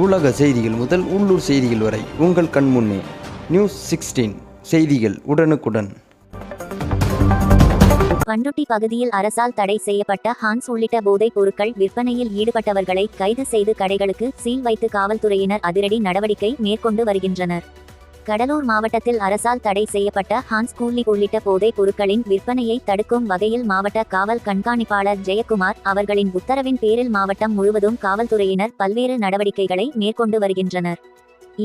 உலக செய்திகள் முதல் உள்ளூர் செய்திகள் வரை உங்கள் கண்முன்னே. நியூஸ் 16 செய்திகள் உடனுக்குடன். பண்ருட்டி பகுதியில் அரசால் தடை செய்யப்பட்ட ஹான்ஸ் உள்ளிட்ட போதைப் பொருட்கள் விற்பனையில் ஈடுபட்டவர்களை கைது செய்து கடைகளுக்கு சீல் வைத்து காவல்துறையினர் அதிரடி நடவடிக்கை மேற்கொண்டு வருகின்றனர். கடலூர் மாவட்டத்தில் அரசால் தடை செய்யப்பட்ட ஹான்ஸ் கூலி உள்ளிட்ட போதைப் பொருட்களின் விற்பனையை தடுக்கும் வகையில் மாவட்ட காவல் கண்காணிப்பாளர் ஜெயக்குமார் அவர்களின் உத்தரவின் பேரில் மாவட்டம் முழுவதும் காவல்துறையினர் பல்வேறு நடவடிக்கைகளை மேற்கொண்டு வருகின்றனர்.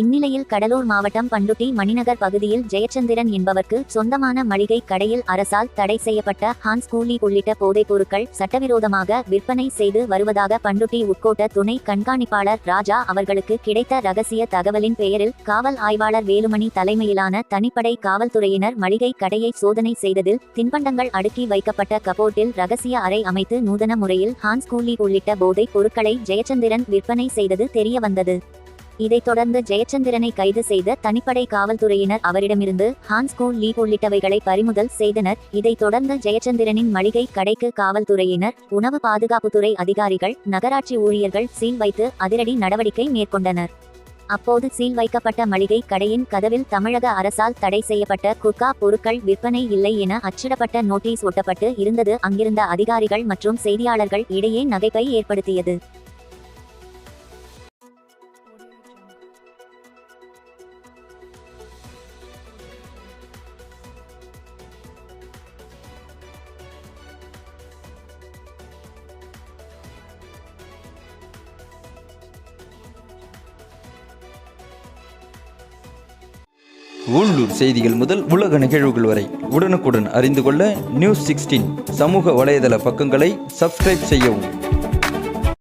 இந்நிலையில் கடலூர் மாவட்டம் பண்ருட்டி மணிநகர் பகுதியில் ஜெயச்சந்திரன் என்பவருக்கு சொந்தமான மளிகை கடையில் அரசால் தடை செய்யப்பட்ட ஹான்ஸ் கூலி உள்ளிட்ட போதைப் பொருட்கள் சட்டவிரோதமாக விற்பனை செய்து வருவதாக பண்ருட்டி உட்கோட்ட துணை கண்காணிப்பாளர் ராஜா அவர்களுக்கு கிடைத்த ரகசிய தகவலின் பெயரில் காவல் ஆய்வாளர் வேலுமணி தலைமையிலான தனிப்படை காவல்துறையினர் மளிகை கடையை சோதனை செய்ததில் தின்பண்டங்கள் அடுக்கி வைக்கப்பட்ட கபோர்டில் ரகசிய அறை அமைத்து நூதன முறையில் ஹான்ஸ் கூலி உள்ளிட்ட போதைப் பொருட்களை ஜெயச்சந்திரன் விற்பனை செய்தது தெரியவந்தது. இதைத் தொடர்ந்து ஜெயச்சந்திரனை கைது செய்த தனிப்படை காவல்துறையினர் அவரிடமிருந்து ஹான்ஸ் கூலி உள்ளிட்டவைகளை பறிமுதல் செய்தனர். இதைத் தொடர்ந்து ஜெயச்சந்திரனின் மளிகை கடைக்கு காவல்துறையினர், உணவு பாதுகாப்புத்துறை அதிகாரிகள், நகராட்சி ஊழியர்கள் சீல் வைத்து அதிரடி நடவடிக்கை மேற்கொண்டனர். அப்போது சீல் வைக்கப்பட்ட மளிகை கடையின் கதவில் தமிழக அரசால் தடை செய்யப்பட்ட குட்கா பொருட்கள் விற்பனை இல்லை என அச்சிடப்பட்ட நோட்டீஸ் ஒட்டப்பட்டு இருந்தது அங்கிருந்த அதிகாரிகள் மற்றும் செய்தியாளர்கள் இடையே நகைப்பை ஏற்படுத்தியது. உள்ளூர் செய்திகள் முதல் உலக நிகழ்வுகள் வரை உடனுக்குடன் அறிந்து கொள்ள நியூஸ் 16 சமூக வலைதள பக்கங்களை சப்ஸ்கிரைப் செய்யவும்.